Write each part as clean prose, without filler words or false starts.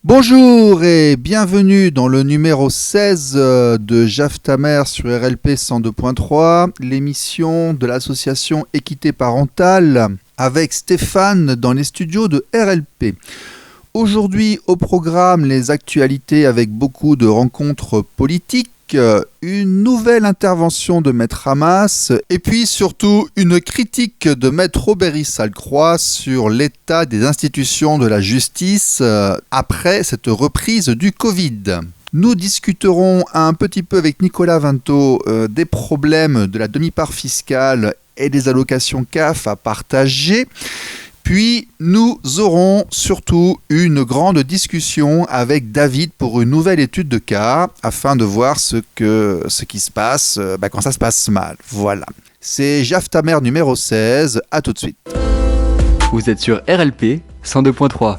Bonjour et bienvenue dans le numéro 16 de Jaf ta mère sur RLP 102.3, l'émission de l'association Équité Parentale avec Stéphane dans les studios de RLP. Aujourd'hui au programme les actualités avec beaucoup de rencontres politiques, une nouvelle intervention de Maître Hamas et puis surtout une critique de Maître Aubéry-Salcroix sur l'état des institutions de la justice après cette reprise du Covid. Nous discuterons un petit peu avec Nicolas Vinto des problèmes de la demi-part fiscale et des allocations CAF à partager. Puis nous aurons surtout une grande discussion avec David pour une nouvelle étude de cas afin de voir ce qui se passe quand ça se passe mal. Voilà. C'est Jaf ta mère numéro 16. À tout de suite. Vous êtes sur RLP 102.3.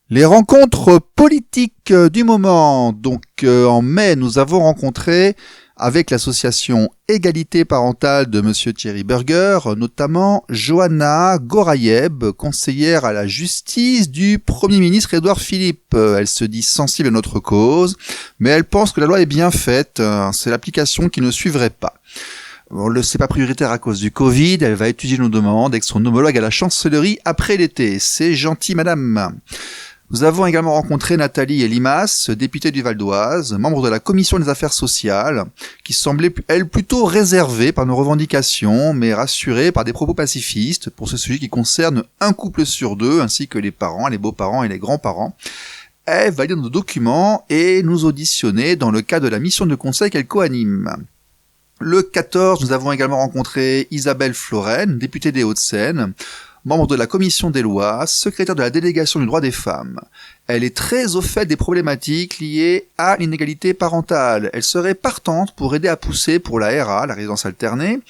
Les rencontres politiques du moment. Donc en mai, nous avons rencontré avec l'association Égalité Parentale de Monsieur Thierry Burger, notamment Johanna Gorayeb, conseillère à la justice du Premier ministre Édouard Philippe. Elle se dit sensible à notre cause, mais elle pense que la loi est bien faite, c'est l'application qui ne suivrait pas. C'est pas prioritaire à cause du Covid, elle va étudier nos demandes avec son homologue à la chancellerie après l'été. C'est gentil, madame. Nous avons également rencontré Nathalie Elimas, députée du Val d'Oise, membre de la Commission des Affaires sociales, qui semblait, elle, plutôt réservée par nos revendications, mais rassurée par des propos pacifistes pour ce sujet qui concerne un couple sur deux, ainsi que les parents, les beaux-parents et les grands-parents. Elle valide nos documents et nous auditionner dans le cadre de la mission de conseil qu'elle coanime. Le 14, nous avons également rencontré Isabelle Florenne, députée des Hauts-de-Seine, membre de la commission des lois, secrétaire de la délégation du droit des femmes. Elle est très au fait des problématiques liées à l'inégalité parentale. Elle serait partante pour aider à pousser pour la RA, la résidence alternée.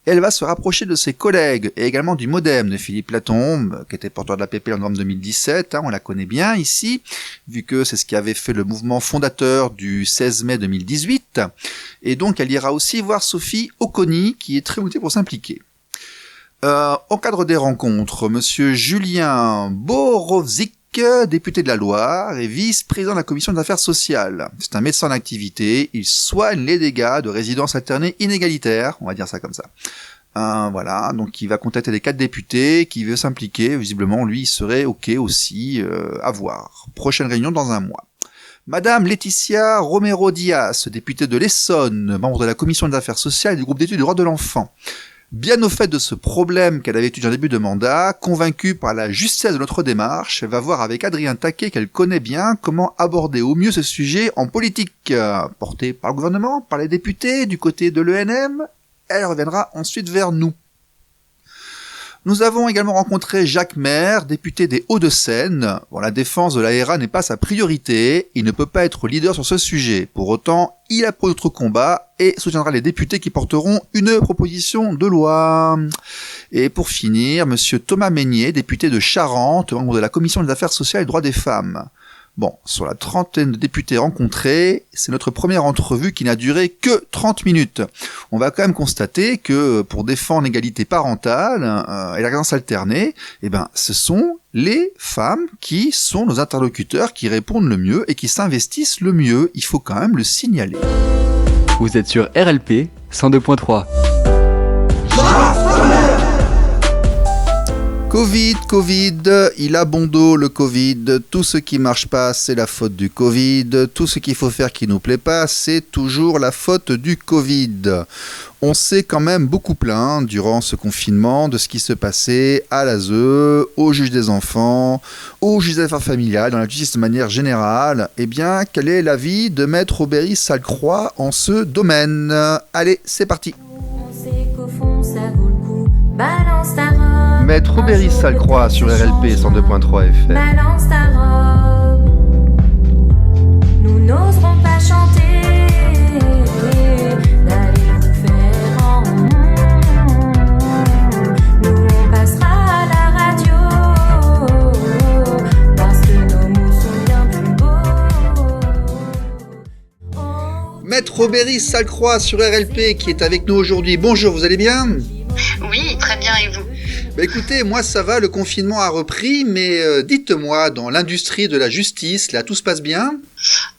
Elle va se rapprocher de ses collègues et également du MoDem de Philippe Latombe, qui était porteur de la PP en novembre 2017. On la connaît bien ici, vu que c'est ce qui avait fait le mouvement fondateur du 16 mai 2018. Et donc elle ira aussi voir Sophie Oconi, qui est très motivée pour s'impliquer. Au cadre des rencontres, monsieur Julien Borovzik, député de la Loire et vice-président de la commission des affaires sociales. C'est un médecin en activité, il soigne les dégâts de résidences alternées inégalitaires, on va dire ça comme ça. Voilà, donc il va contacter les 4 députés qui veulent s'impliquer, visiblement lui il serait ok aussi à voir. Prochaine réunion dans un mois. Madame Laetitia Romero-Dias, députée de l'Essonne, membre de la commission des affaires sociales et du groupe d'études du droit de l'enfant. Bien au fait de ce problème qu'elle avait étudié en début de mandat, convaincue par la justesse de notre démarche, elle va voir avec Adrien Taquet, qu'elle connaît bien, comment aborder au mieux ce sujet en politique, porté par le gouvernement, par les députés, du côté de l'ENM. Elle reviendra ensuite vers nous. Nous avons également rencontré Jacques Maire, député des Hauts-de-Seine. Bon, la défense de la RA n'est pas sa priorité, il ne peut pas être leader sur ce sujet. Pour autant, il approuve notre combat et soutiendra les députés qui porteront une proposition de loi. Et pour finir, monsieur Thomas Meignet, député de Charente, membre de la Commission des Affaires sociales et des droits des femmes. Bon, sur la trentaine de députés rencontrés, c'est notre première entrevue qui n'a duré que 30 minutes. On va quand même constater que pour défendre l'égalité parentale et la résidence alternée, ce sont les femmes qui sont nos interlocuteurs, qui répondent le mieux et qui s'investissent le mieux. Il faut quand même le signaler. Vous êtes sur RLP 102.3. Covid, il a bon dos le Covid, tout ce qui marche pas c'est la faute du Covid, tout ce qu'il faut faire qui nous plaît pas c'est toujours la faute du Covid. On s'est quand même beaucoup plaint durant ce confinement de ce qui se passait à l'ASE, au juge des enfants, au juge des affaires familiales, dans la justice de manière générale. Eh bien, quel est l'avis de Maître Aubéry-Salcroix en ce domaine ? Allez, c'est parti. On sait qu'au fond ça vaut le coup, balance ta robe. Maître Aubéry-Salcroix sur RLP 102.3 FM. Balance ta robe. Nous n'oserons pas chanter. D'aller nous faire en nous on passera à la radio. Parce que nos mots sont bien plus beaux. Maître Aubéry-Salcroix sur RLP qui est avec nous aujourd'hui. Bonjour, vous allez bien ? Oui, très bien, et vous ? Écoutez, moi ça va, le confinement a repris, mais dites-moi, dans l'industrie de la justice, là tout se passe bien ?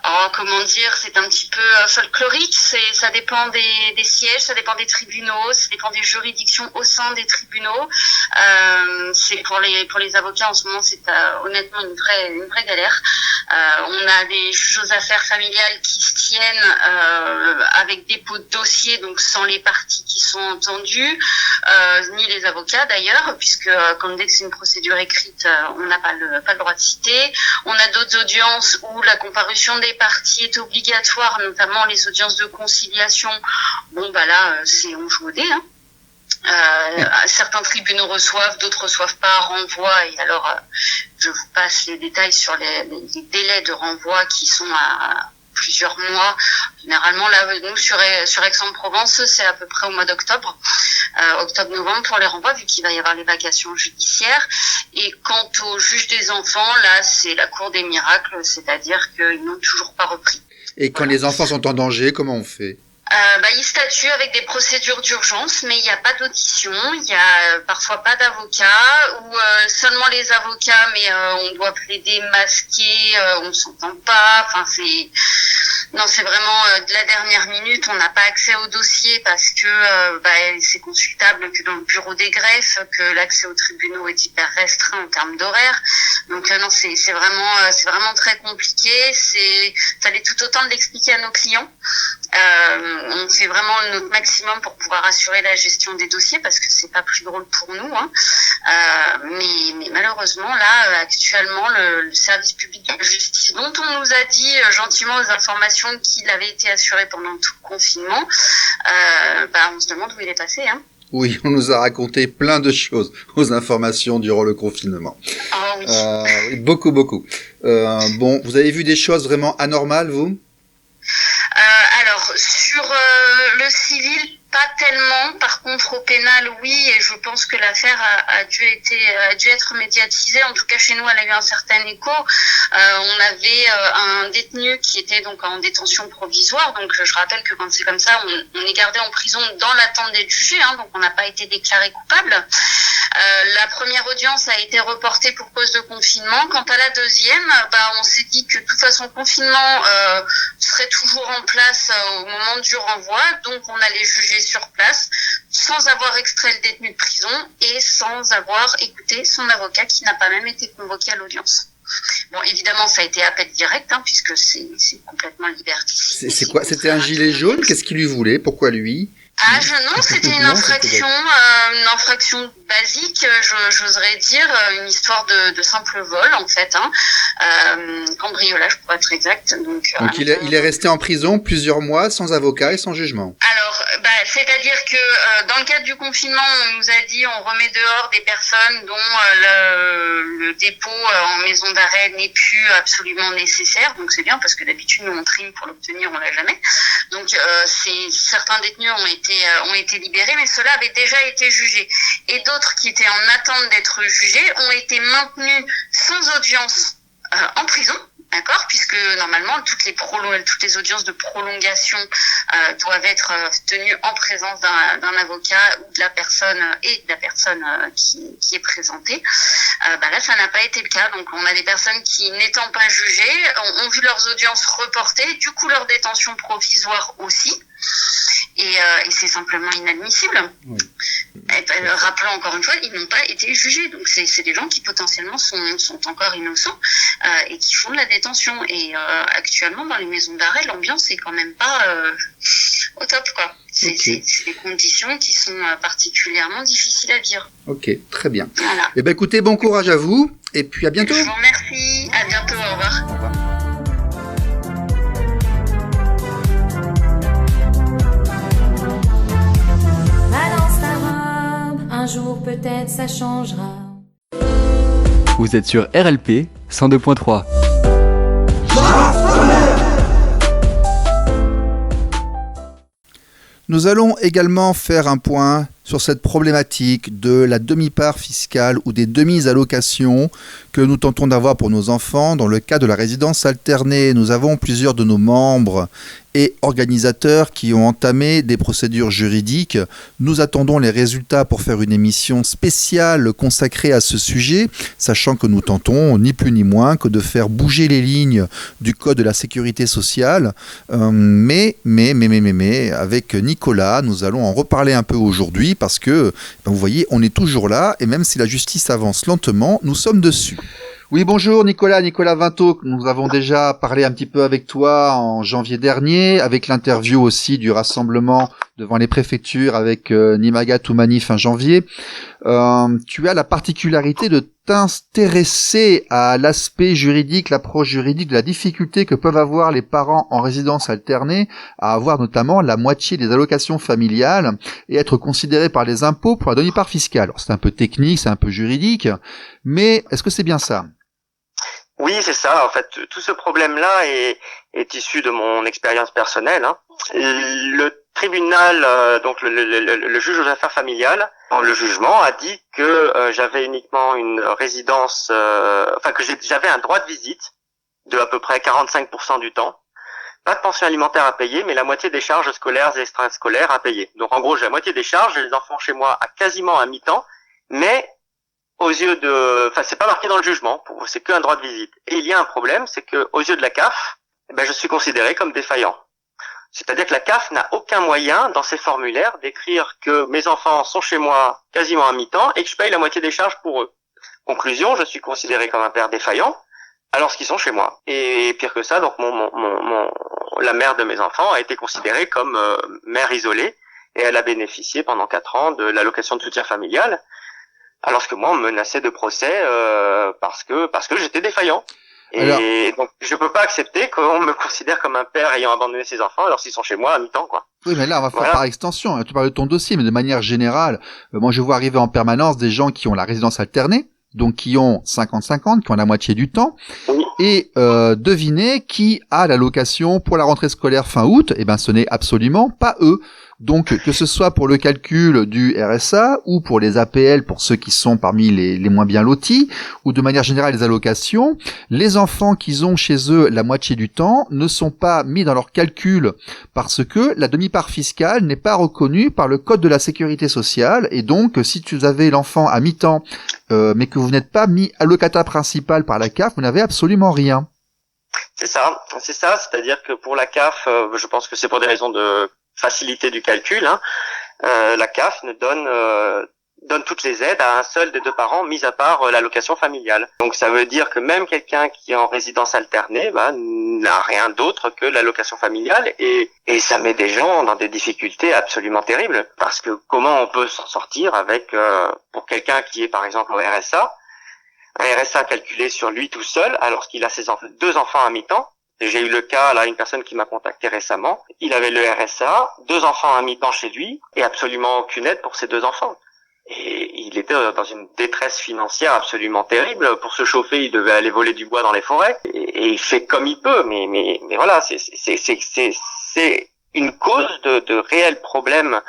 Alors, comment dire, c'est un petit peu folklorique, ça dépend des sièges, ça dépend des tribunaux, ça dépend des juridictions au sein des tribunaux. C'est pour les avocats en ce moment, c'est honnêtement une vraie galère. On a des juges aux affaires familiales qui se tiennent avec dépôt de dossier, donc sans les parties qui sont entendues, ni les avocats d'ailleurs, puisque comme dès que c'est une procédure écrite, on n'a pas le droit de citer. On a d'autres audiences où la comparution des parties est obligatoire, notamment les audiences de conciliation. Bon bah là, c'est on joue au dé, hein. Certains tribunaux reçoivent, d'autres reçoivent pas, renvoient, et alors je vous passe les détails sur les délais de renvoi qui sont à plusieurs mois. Généralement, là, nous, sur Aix-en-Provence, c'est à peu près au mois d'octobre, octobre-novembre pour les renvois, vu qu'il va y avoir les vacations judiciaires. Et quant au juge des enfants, là, c'est la cour des miracles, c'est-à-dire qu'ils n'ont toujours pas repris. Et quand les enfants sont en danger, comment on fait ? Ils statuent avec des procédures d'urgence, mais il n'y a pas d'audition, il y a parfois pas d'avocat, ou seulement les avocats, mais on doit plaider masqué, on s'entend pas, enfin c'est vraiment de la dernière minute, on n'a pas accès au dossier parce que c'est consultable que dans le bureau des greffes, que l'accès aux tribunaux est hyper restreint en termes d'horaire. Donc non, c'est vraiment très compliqué, ça l'est tout autant de l'expliquer à nos clients. On fait vraiment notre maximum pour pouvoir assurer la gestion des dossiers parce que c'est pas plus drôle pour nous, hein. Mais malheureusement là actuellement le service public de la justice dont on nous a dit gentiment aux informations qu'il avait été assuré pendant tout le confinement, on se demande où il est passé, hein. Oui, on nous a raconté plein de choses aux informations durant le confinement. Ah oui. Beaucoup. Bon, vous avez vu des choses vraiment anormales, vous ? Alors, sur le civil, pas tellement. Par contre, au pénal, oui, et je pense que l'affaire a dû être médiatisée. En tout cas, chez nous, elle a eu un certain écho. On avait un détenu qui était donc en détention provisoire. Donc, je rappelle que quand c'est comme ça, on est gardé en prison dans l'attente d'être jugé, hein, donc on n'a pas été déclaré coupable. La première audience a été reportée pour cause de confinement. Quant à la deuxième, on s'est dit que de toute façon, le confinement serait toujours en place au moment du renvoi, donc on allait juger sur place sans avoir extrait le détenu de prison et sans avoir écouté son avocat qui n'a pas même été convoqué à l'audience. Bon, évidemment, ça a été appel direct, hein, puisque c'est complètement liberticide. C'est quoi ? C'était un gilet jaune ? Qu'est-ce qu'il lui voulait ? Pourquoi lui ? Non, c'était une infraction basique, j'oserais dire, une histoire de simple vol en fait, hein, cambriolage pour être exact. Donc il est resté en prison plusieurs mois sans avocat et sans jugement. Alors, c'est-à-dire que dans le cadre du confinement, on nous a dit on remet dehors des personnes dont le dépôt en maison d'arrêt n'est plus absolument nécessaire. Donc c'est bien parce que d'habitude nous on trime pour l'obtenir, on l'a jamais. Donc certains détenus ont été libérés, mais ceux-là avaient déjà été jugés. Et d'autres qui étaient en attente d'être jugés ont été maintenus sans audience en prison. D'accord, puisque normalement toutes les audiences de prolongation doivent être tenues en présence d'un avocat ou de la personne qui est présentée. Là, ça n'a pas été le cas. Donc, on a des personnes qui, n'étant pas jugées, ont vu leurs audiences reportées, du coup leur détention provisoire aussi. et c'est simplement inadmissible. Oui. Rappelons encore une fois, ils n'ont pas été jugés, donc c'est des gens qui potentiellement sont encore innocents et qui font de la détention. Et actuellement, dans les maisons d'arrêt, l'ambiance est quand même pas au top, quoi. C'est des conditions qui sont particulièrement difficiles à vivre. Ok, très bien. Voilà. Eh ben écoutez, bon courage à vous, et puis à bientôt. Je vous remercie. À bientôt. Au revoir. Au revoir. Balance ta robe, un jour peut-être ça changera. Vous êtes sur RLP 102.3. Nous allons également faire un point sur cette problématique de la demi-part fiscale ou des demi-allocations que nous tentons d'avoir pour nos enfants dans le cas de la résidence alternée. Nous avons plusieurs de nos membres et organisateurs qui ont entamé des procédures juridiques. Nous attendons les résultats pour faire une émission spéciale consacrée à ce sujet, sachant que nous tentons ni plus ni moins que de faire bouger les lignes du Code de la sécurité sociale. Mais, avec Nicolas, nous allons en reparler un peu aujourd'hui parce que, vous voyez, on est toujours là et même si la justice avance lentement, nous sommes dessus. Oui, bonjour Nicolas Vinto. Nous avons déjà parlé un petit peu avec toi en janvier dernier, avec l'interview aussi du rassemblement devant les préfectures avec Nimaga Toumani fin janvier. Tu as la particularité de t'intéresser à l'aspect juridique, l'approche juridique de la difficulté que peuvent avoir les parents en résidence alternée à avoir notamment la moitié des allocations familiales et être considérés par les impôts pour la demi-part fiscale. Alors, c'est un peu technique, c'est un peu juridique, mais est-ce que c'est bien ça ? Oui, c'est ça. En fait, tout ce problème-là est issu de mon expérience personnelle. Le tribunal, donc le juge aux affaires familiales, dans le jugement, a dit que j'avais uniquement une résidence, j'avais un droit de visite de à peu près 45% du temps. Pas de pension alimentaire à payer, mais la moitié des charges scolaires et extrascolaires à payer. Donc en gros, j'ai la moitié des charges, j'ai les enfants chez moi à quasiment à mi-temps, mais aux yeux c'est pas marqué dans le jugement, c'est qu'un droit de visite. Et il y a un problème, c'est que aux yeux de la CAF, je suis considéré comme défaillant. C'est-à-dire que la CAF n'a aucun moyen dans ses formulaires d'écrire que mes enfants sont chez moi quasiment à mi-temps et que je paye la moitié des charges pour eux. Conclusion, je suis considéré comme un père défaillant alors qu'ils sont chez moi. Et pire que ça, donc la mère de mes enfants a été considérée comme mère isolée et elle a bénéficié pendant 4 ans de l'allocation de soutien familial. Alors que moi, on me menaçait de procès parce que j'étais défaillant. Et donc, je peux pas accepter qu'on me considère comme un père ayant abandonné ses enfants alors qu'ils sont chez moi à mi-temps, quoi. Oui, mais là, on va faire par extension. Tu parles de ton dossier, mais de manière générale, moi, je vois arriver en permanence des gens qui ont la résidence alternée, donc qui ont 50-50, qui ont la moitié du temps, oui. Et devinez qui a l'allocation pour la rentrée scolaire fin août. Eh ben, ce n'est absolument pas eux. Donc, que ce soit pour le calcul du RSA ou pour les APL pour ceux qui sont parmi les moins bien lotis, ou de manière générale les allocations, les enfants qu'ils ont chez eux la moitié du temps ne sont pas mis dans leur calcul parce que la demi-part fiscale n'est pas reconnue par le Code de la sécurité sociale. Et donc, si tu avais l'enfant à mi-temps, mais que vous n'êtes pas mis allocataire principal par la CAF, vous n'avez absolument rien. C'est ça. C'est-à-dire que pour la CAF, je pense que c'est pour des raisons de facilité du calcul, la CAF ne donne toutes les aides à un seul des deux parents, mis à part l'allocation familiale. Donc ça veut dire que même quelqu'un qui est en résidence alternée n'a rien d'autre que l'allocation familiale et ça met des gens dans des difficultés absolument terribles. Parce que comment on peut s'en sortir avec, pour quelqu'un qui est par exemple au RSA, un RSA calculé sur lui tout seul alors qu'il a ses deux enfants à mi-temps. J'ai eu le cas, là, une personne qui m'a contacté récemment. Il avait le RSA, 2 enfants à mi-temps chez lui, et absolument aucune aide pour ses 2 enfants. Et il était dans une détresse financière absolument terrible. Pour se chauffer, il devait aller voler du bois dans les forêts. Et il fait comme il peut. Mais voilà, c'est une cause de réels problèmes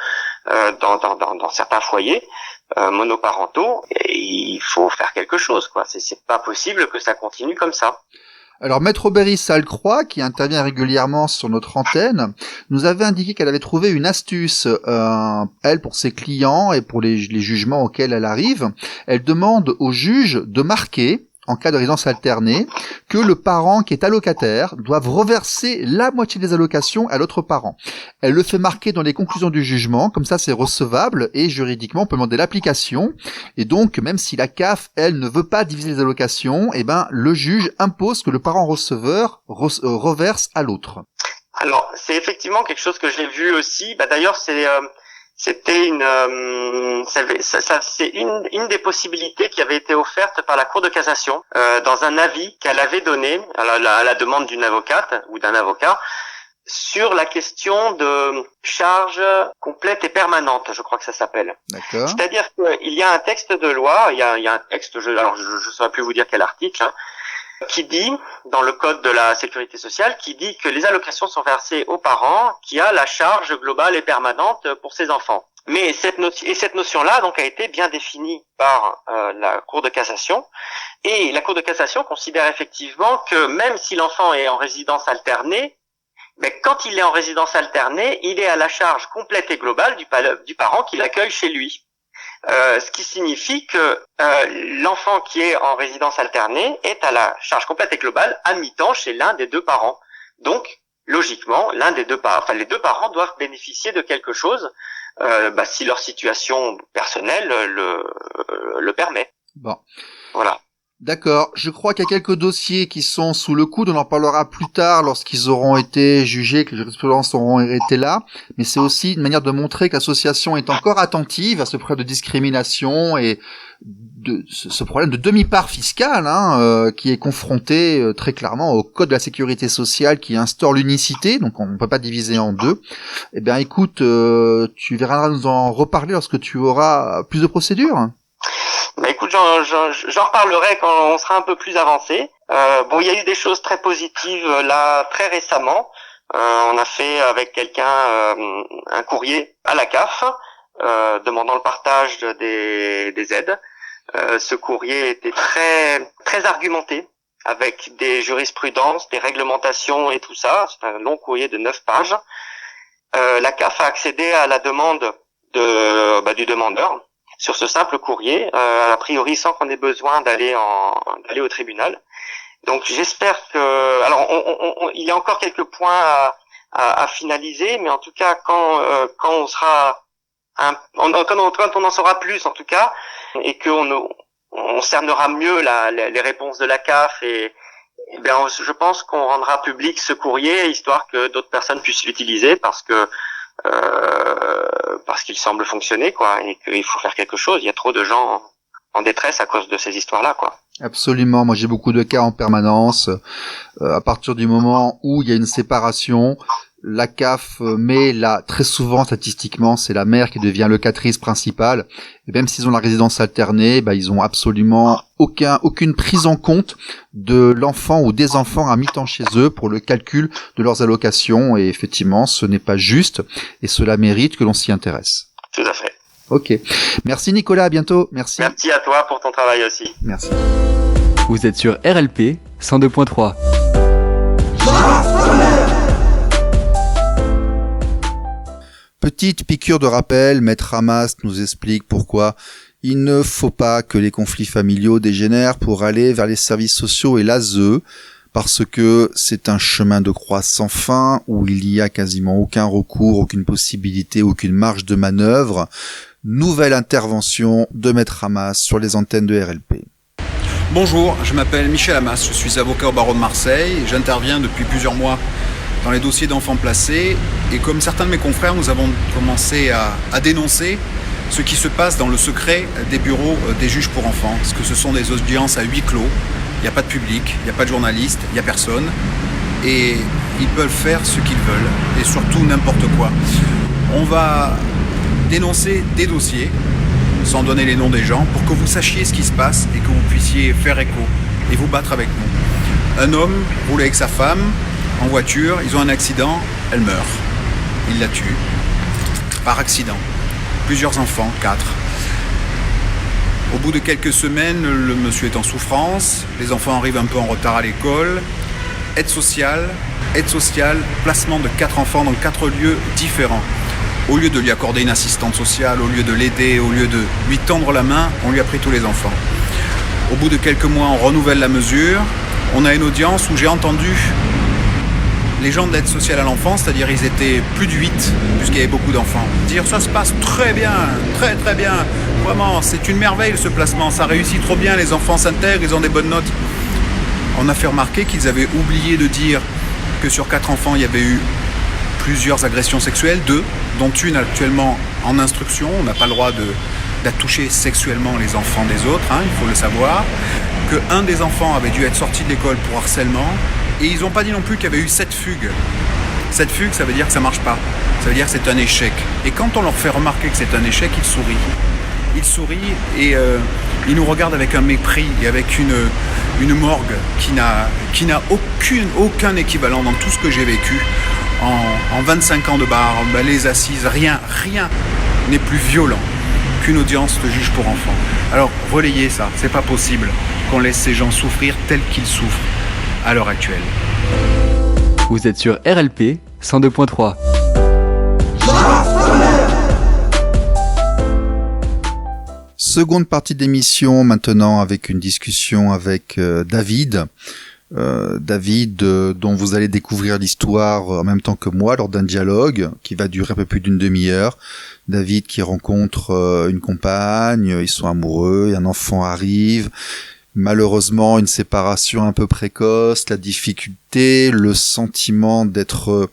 dans certains foyers monoparentaux. Et il faut faire quelque chose, quoi. C'est pas possible que ça continue comme ça. Alors, Maître Berry Salcroix, qui intervient régulièrement sur notre antenne, nous avait indiqué qu'elle avait trouvé une astuce, elle, pour ses clients et pour les jugements auxquels elle arrive. Elle demande au juge de marquer, en cas de résidence alternée, que le parent qui est allocataire doive reverser la moitié des allocations à l'autre parent. Elle le fait marquer dans les conclusions du jugement, comme ça c'est recevable et juridiquement on peut demander l'application. Et donc même si la CAF, elle, ne veut pas diviser les allocations, le juge impose que le parent receveur reverse à l'autre. Alors c'est effectivement quelque chose que j'ai vu aussi. D'ailleurs c'était c'est une des possibilités qui avait été offerte par la Cour de cassation dans un avis qu'elle avait donné à la demande d'une avocate ou d'un avocat sur la question de charge complète et permanente, je crois que ça s'appelle. D'accord. C'est-à-dire qu'il y a un texte de loi, il y a un texte, je saurais plus vous dire quel article, qui dit, dans le code de la sécurité sociale, qui dit que les allocations sont versées aux parents qui a la charge globale et permanente pour ses enfants. Mais cette notion-là, donc, a été bien définie par la Cour de cassation. Et la Cour de cassation considère effectivement que même si l'enfant est en résidence alternée, quand il est en résidence alternée, il est à la charge complète et globale du parent qui l'accueille chez lui. Ce qui signifie que l'enfant qui est en résidence alternée est à la charge complète et globale à mi-temps chez l'un des deux parents. Donc, logiquement, les deux parents doivent bénéficier de quelque chose si leur situation personnelle le permet. Bon. Voilà. D'accord. Je crois qu'il y a quelques dossiers qui sont sous le coude. On en parlera plus tard lorsqu'ils auront été jugés, que les jurisprudences auront été là. Mais c'est aussi une manière de montrer que l'association est encore attentive à ce problème de discrimination et de ce problème de demi-part fiscale qui est confronté très clairement au Code de la sécurité sociale qui instaure l'unicité. Donc on ne peut pas diviser en deux. Eh bien écoute, tu verras nous en reparler lorsque tu auras plus de procédures. Écoute, j'en reparlerai quand on sera un peu plus avancé. Il y a eu des choses très positives là très récemment. On a fait avec quelqu'un un courrier à la CAF demandant le partage des aides. Ce courrier était très très argumenté avec des jurisprudences, des réglementations et tout ça. C'est un long courrier de 9 pages. La CAF a accédé à la demande du demandeur sur ce simple courrier, a priori sans qu'on ait besoin d'aller au tribunal. Donc j'espère que, il y a encore quelques points à finaliser, mais en tout cas quand on sera quand on en saura plus en tout cas, et on cernera mieux les réponses de la CAF je pense qu'on rendra public ce courrier histoire que d'autres personnes puissent l'utiliser parce qu'il semble fonctionner, quoi, et qu'il faut faire quelque chose. Il y a trop de gens en détresse à cause de ces histoires-là, quoi. Absolument. Moi, j'ai beaucoup de cas en permanence. À partir du moment où il y a une séparation, la CAF met là, très souvent, statistiquement, c'est la mère qui devient locatrice principale. Et même s'ils ont la résidence alternée, ils ont absolument aucune prise en compte de l'enfant ou des enfants à mi-temps chez eux pour le calcul de leurs allocations. Et effectivement, ce n'est pas juste et cela mérite que l'on s'y intéresse. Tout à fait. Ok. Merci Nicolas, à bientôt. Merci. Merci à toi pour ton travail aussi. Merci. Vous êtes sur RLP 102.3. Petite piqûre de rappel, Maître Hamas nous explique pourquoi il ne faut pas que les conflits familiaux dégénèrent pour aller vers les services sociaux et l'ASE, parce que c'est un chemin de croix sans fin où il n'y a quasiment aucun recours, aucune possibilité, aucune marge de manœuvre. Nouvelle intervention de Maître Hamas sur les antennes de RLP. Bonjour, je m'appelle Michel Hamas, je suis avocat au barreau de Marseille et j'interviens depuis plusieurs mois dans les dossiers d'enfants placés, et comme certains de mes confrères, nous avons commencé à dénoncer ce qui se passe dans le secret des bureaux des juges pour enfants, parce que ce sont des audiences à huis clos, il n'y a pas de public, il n'y a pas de journaliste, il n'y a personne, et ils peuvent faire ce qu'ils veulent, et surtout n'importe quoi. On va dénoncer des dossiers, sans donner les noms des gens, pour que vous sachiez ce qui se passe et que vous puissiez faire écho et vous battre avec nous. Un homme roulait avec sa femme en voiture, ils ont un accident, elle meurt. Il la tue. Par accident. Plusieurs enfants, 4. Au bout de quelques semaines, le monsieur est en souffrance, les enfants arrivent un peu en retard à l'école. Aide sociale, placement de 4 enfants dans 4 lieux différents. Au lieu de lui accorder une assistante sociale, au lieu de l'aider, au lieu de lui tendre la main, on lui a pris tous les enfants. Au bout de quelques mois, on renouvelle la mesure. On a une audience où j'ai entendu les gens de l'aide sociale à l'enfance, c'est-à-dire ils étaient plus de 8, puisqu'il y avait beaucoup d'enfants, dire ça se passe très bien, très très bien, vraiment, c'est une merveille ce placement, ça réussit trop bien, les enfants s'intègrent, ils ont des bonnes notes. On a fait remarquer qu'ils avaient oublié de dire que sur 4 enfants, il y avait eu plusieurs agressions sexuelles, 2, dont une actuellement en instruction, on n'a pas le droit de toucher sexuellement les enfants des autres, hein, il faut le savoir, qu'un des enfants avait dû être sorti de l'école pour harcèlement. Et ils n'ont pas dit non plus qu'il y avait eu 7 fugues. 7 fugues, ça veut dire que ça ne marche pas. Ça veut dire que c'est un échec. Et quand on leur fait remarquer que c'est un échec, ils sourient. Ils sourient et ils nous regardent avec un mépris et avec une morgue qui n'a aucun équivalent dans tout ce que j'ai vécu. En 25 ans de bar, les assises, rien n'est plus violent qu'une audience de juge pour enfants. Alors relayez ça, c'est pas possible qu'on laisse ces gens souffrir tels qu'ils souffrent à l'heure actuelle. Vous êtes sur RLP 102.3. Seconde partie d'émission maintenant avec une discussion avec David. David, dont vous allez découvrir l'histoire en même temps que moi lors d'un dialogue qui va durer un peu plus d'une demi-heure. David qui rencontre une compagne, ils sont amoureux, et un enfant arrive. Malheureusement, une séparation un peu précoce, la difficulté, le sentiment d'être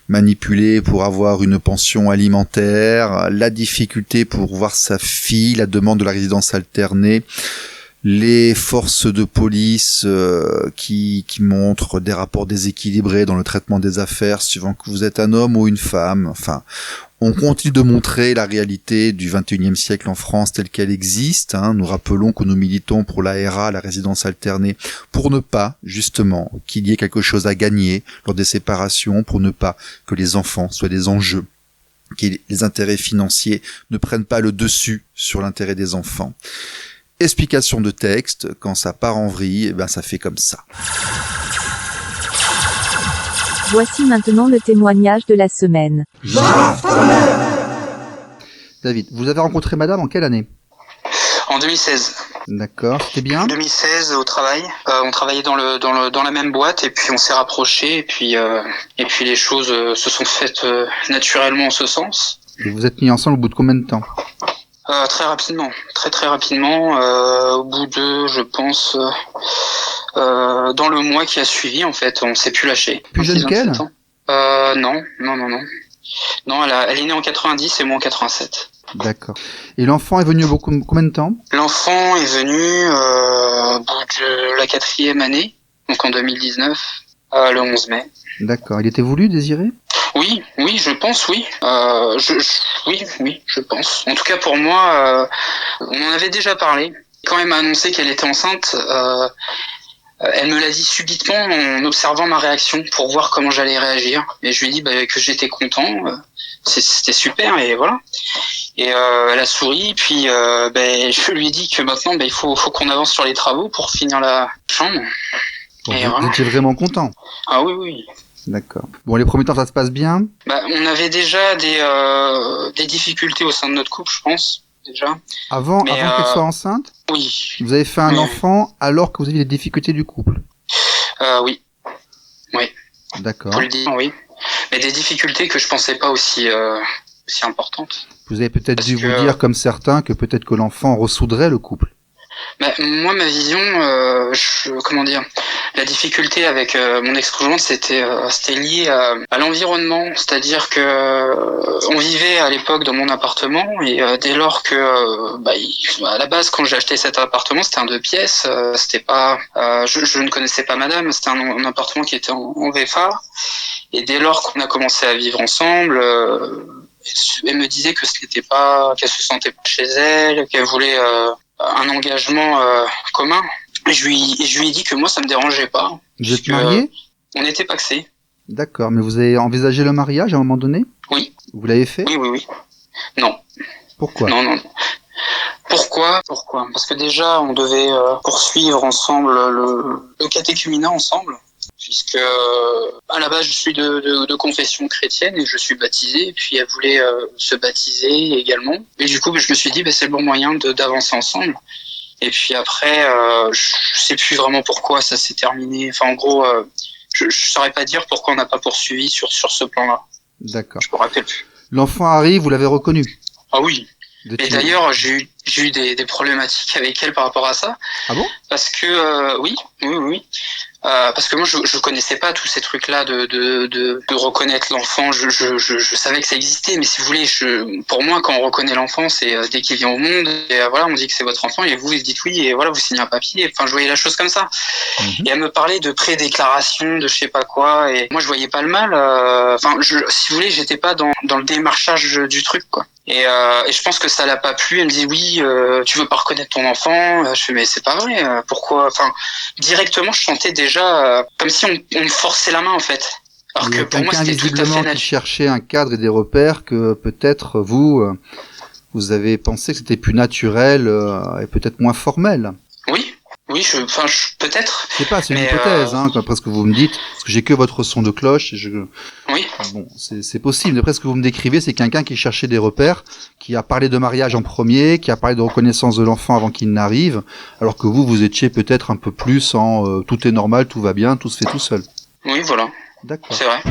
manipulé pour avoir une pension alimentaire, la difficulté pour voir sa fille, la demande de la résidence alternée, les forces de police qui montrent des rapports déséquilibrés dans le traitement des affaires suivant que vous êtes un homme ou une femme. Enfin, on continue de montrer la réalité du XXIe siècle en France telle qu'elle existe. Nous rappelons que nous militons pour l'ARA, la résidence alternée, pour ne pas, justement, qu'il y ait quelque chose à gagner lors des séparations, pour ne pas que les enfants soient des enjeux, que les intérêts financiers ne prennent pas le dessus sur l'intérêt des enfants. Explication de texte, quand ça part en vrille, ça fait comme ça. Voici maintenant le témoignage de la semaine. David, vous avez rencontré madame en quelle année ? En 2016. D'accord, c'était bien ? 2016 au travail. On travaillait dans la même boîte et puis on s'est rapprochés et puis les choses se sont faites naturellement en ce sens. Et vous êtes mis ensemble au bout de combien de temps ? Très rapidement, très rapidement. Au bout de, je pense, dans le mois qui a suivi, en fait, on s'est plus lâché. Plus jeune qu'elle ? Non. Non, elle est née en 90 et moi en 87. D'accord. Et l'enfant est venu au bout de combien de temps ? L'enfant est venu au bout de la 4e année, donc en 2019, le 11 mai. D'accord. Il était voulu, désiré ? Oui, je pense, oui. Oui, je pense. En tout cas, pour moi, on en avait déjà parlé. Quand elle m'a annoncé qu'elle était enceinte, elle me l'a dit subitement en observant ma réaction pour voir comment j'allais réagir. Et je lui ai dit que j'étais content, c'était super, et voilà. Et elle a souri, puis je lui ai dit que maintenant, il faut qu'on avance sur les travaux pour finir la chambre. Bon, et vous voilà. étiez vraiment content ? Ah oui. D'accord. Bon, les premiers temps, ça se passe bien ? On avait déjà des difficultés au sein de notre couple, je pense, déjà. Avant qu'elle soit enceinte ? Oui. Vous avez fait un enfant alors que vous aviez les difficultés du couple ? Oui. D'accord. Faut le dire, oui. Mais des difficultés que je pensais pas aussi importantes. Vous avez peut-être Parce dû que- vous dire, comme certains, que peut-être que l'enfant ressoudrait le couple. Moi, ma vision, la difficulté avec mon ex-conjointe, c'était lié à l'environnement, c'est-à-dire que on vivait à l'époque dans mon appartement et dès lors que, à la base, quand j'ai acheté cet appartement, c'était un 2 pièces, c'était pas, je ne connaissais pas madame, c'était un appartement qui était en VFA, et dès lors qu'on a commencé à vivre ensemble, elle me disait que ce n'était pas, qu'elle se sentait pas chez elle, qu'elle voulait un engagement commun. Et je lui ai dit que moi ça me dérangeait pas. Vous êtes mariés ? On était pacsés. D'accord, mais vous avez envisagé le mariage à un moment donné ? Oui. Vous l'avez fait ? Oui. Non. Pourquoi ? Non. Pourquoi ? Parce que déjà on devait poursuivre ensemble le catéchuménat ensemble. Puisque à la base je suis de confession chrétienne et je suis baptisé, et puis elle voulait se baptiser également. Et du coup je me suis dit c'est le bon moyen d'avancer ensemble. Et puis après, je sais plus vraiment pourquoi ça s'est terminé. Enfin, en gros, je saurais pas dire pourquoi on n'a pas poursuivi sur ce plan-là. D'accord. Je me rappelle plus. L'enfant arrive, vous l'avez reconnu. Ah oui. Vous Et étiez- d'ailleurs, j'ai eu des problématiques avec elle par rapport à ça. Ah bon? Parce que oui. Parce que moi je connaissais pas tous ces trucs là de reconnaître l'enfant. Je savais que ça existait, mais si vous voulez, pour moi quand on reconnaît l'enfant, c'est dès qu'il vient au monde et voilà, on dit que c'est votre enfant et vous dites oui et voilà, vous signez un papier. Enfin, je voyais la chose comme ça. Mhm. Et elle me parlait de pré-déclaration, de je sais pas quoi, et moi je voyais pas le mal. Enfin, si vous voulez, j'étais pas dans le démarchage du truc, quoi. Et je pense que ça l'a pas plu. Elle me dit oui, tu veux pas reconnaître ton enfant. Je fais mais c'est pas vrai. Pourquoi? Enfin, directement, je sentais déjà comme si on me forçait la main en fait. Alors Il y que a pour moi quelqu'un c'était tout à visiblement fait qui naturel. cherchait un cadre et des repères que peut-être vous avez pensé que c'était plus naturel et peut-être moins formel. Oui, peut-être. C'est une Mais, hypothèse, d'après ce que vous me dites, parce que j'ai que votre son de cloche. Oui. Bon, c'est possible. D'après ce que vous me décrivez, c'est quelqu'un qui cherchait des repères, qui a parlé de mariage en premier, qui a parlé de reconnaissance de l'enfant avant qu'il n'arrive, alors que vous étiez peut-être un peu plus en tout est normal, tout va bien, tout se fait tout seul. Oui, voilà. D'accord. C'est vrai.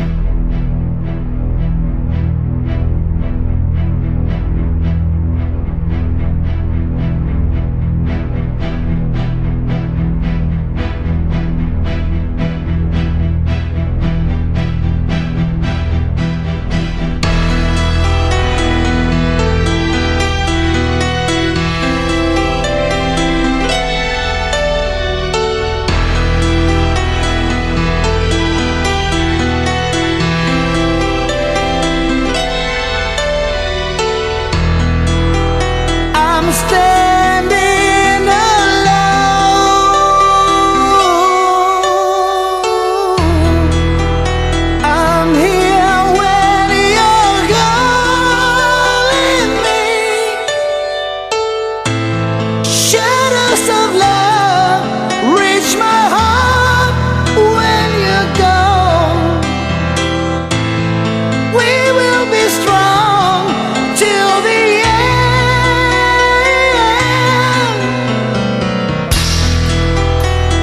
I'm standing alone. I'm here when you're calling me. Shadows of love reach my heart when you're gone. We will be strong till the end.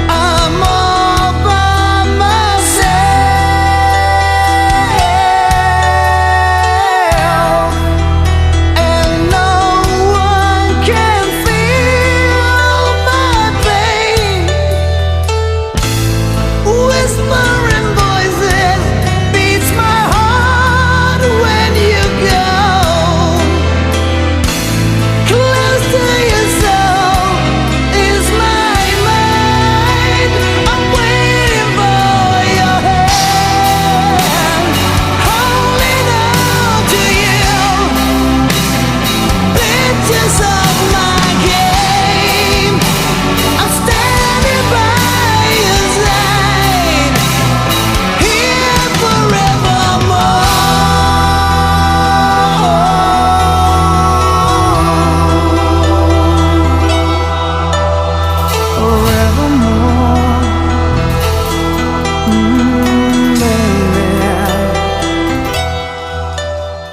I'm all by myself, and no one can feel my pain. Whispering voices beats my heart when you go. Close to your soul is my mind. I'm waiting for your hand, holding on to you. Pictures of my game. I'm standing by your side, here forevermore.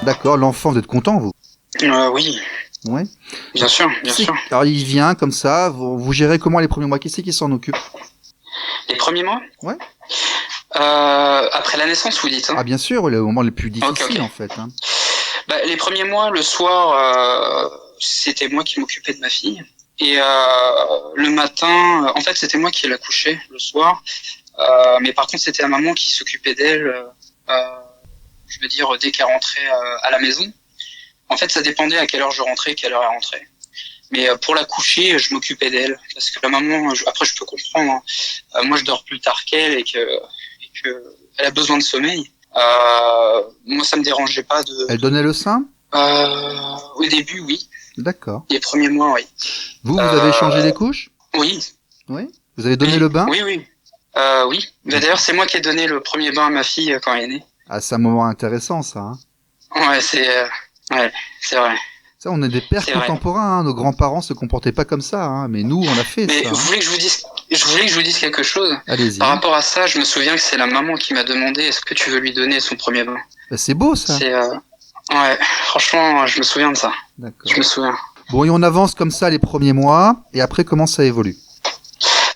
D'accord, l'enfant, vous êtes content, vous? Oui, Ouais. bien sûr, bien C'est- sûr. Alors il vient comme ça, vous gérez comment les premiers mois? Qui c'est qui s'en occupe? Les premiers mois? Ouais. Après la naissance, vous dites, hein? Ah bien sûr, le moment le plus difficile ok. en fait. Hein. Bah, les premiers mois, le soir, c'était moi qui m'occupais de ma fille. Et le matin, en fait, c'était moi qui la couchais le soir. Mais par contre, c'était la maman qui s'occupait d'elle, je veux dire, dès qu'elle rentrait à la maison. En fait, ça dépendait à quelle heure je rentrais, quelle heure elle rentrait. Mais pour la coucher, je m'occupais d'elle. Parce que la maman, après, je peux comprendre. Hein. Moi, je dors plus tard qu'elle et que elle a besoin de sommeil. Moi, ça me dérangeait pas de... Elle donnait le sein? Au début, oui. D'accord. Les premiers mois, oui. Vous avez changé les couches? Oui. Oui. Vous avez donné Oui. le bain? Oui, oui. Oui. Mais d'ailleurs, c'est moi qui ai donné le premier bain à ma fille quand elle est née. Ah, c'est un moment intéressant ça. Hein. Ouais, c'est vrai. Ça, on est des pères C'est vrai. contemporains. Hein. Nos grands-parents se comportaient pas comme ça, hein. Mais nous, on l'a fait Mais ça. vous Hein. voulez que je vous dise, quelque chose? Allez-y. Par rapport à ça, je me souviens que c'est la maman qui m'a demandé est-ce que tu veux lui donner son premier bain. Bah, c'est beau ça. C'est ouais, franchement, je me souviens de ça. D'accord. Je me souviens. Bon, et on avance comme ça les premiers mois, et après, comment ça évolue?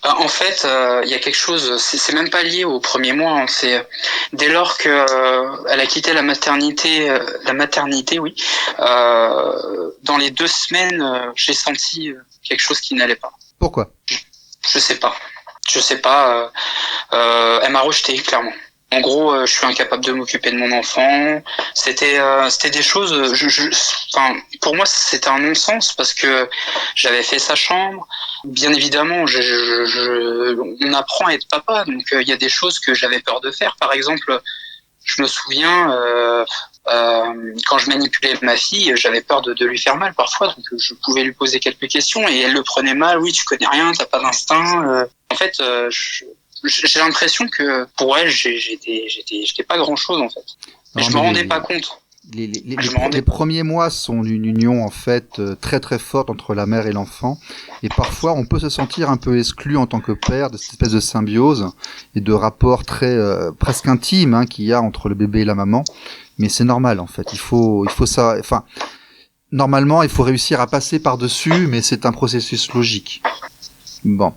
En fait, il y a quelque chose, c'est même pas lié au premier mois, hein, c'est dès lors que elle a quitté la maternité, oui, dans les 2 semaines, j'ai senti quelque chose qui n'allait pas. Pourquoi? Je sais pas. Elle m'a rejeté, clairement. En gros, je suis incapable de m'occuper de mon enfant. C'était des choses. Enfin, pour moi, c'était un non-sens parce que j'avais fait sa chambre. Bien évidemment, on apprend à être papa, donc il y a des choses que j'avais peur de faire. Par exemple, je me souviens quand je manipulais ma fille, j'avais peur de lui faire mal parfois, donc je pouvais lui poser quelques questions et elle le prenait mal. Oui, tu connais rien, t'as pas d'instinct. En fait, j'ai l'impression que pour elle, j'étais pas grand chose en fait. Mais je me rendais pas compte. Les premiers mois sont une union en fait très très forte entre la mère et l'enfant, et parfois on peut se sentir un peu exclu en tant que père de cette espèce de symbiose et de rapport très presque intime qu'il y a entre le bébé et la maman. Mais c'est normal en fait. Il faut ça. Enfin, normalement, il faut réussir à passer par-dessus, mais c'est un processus logique. Bon.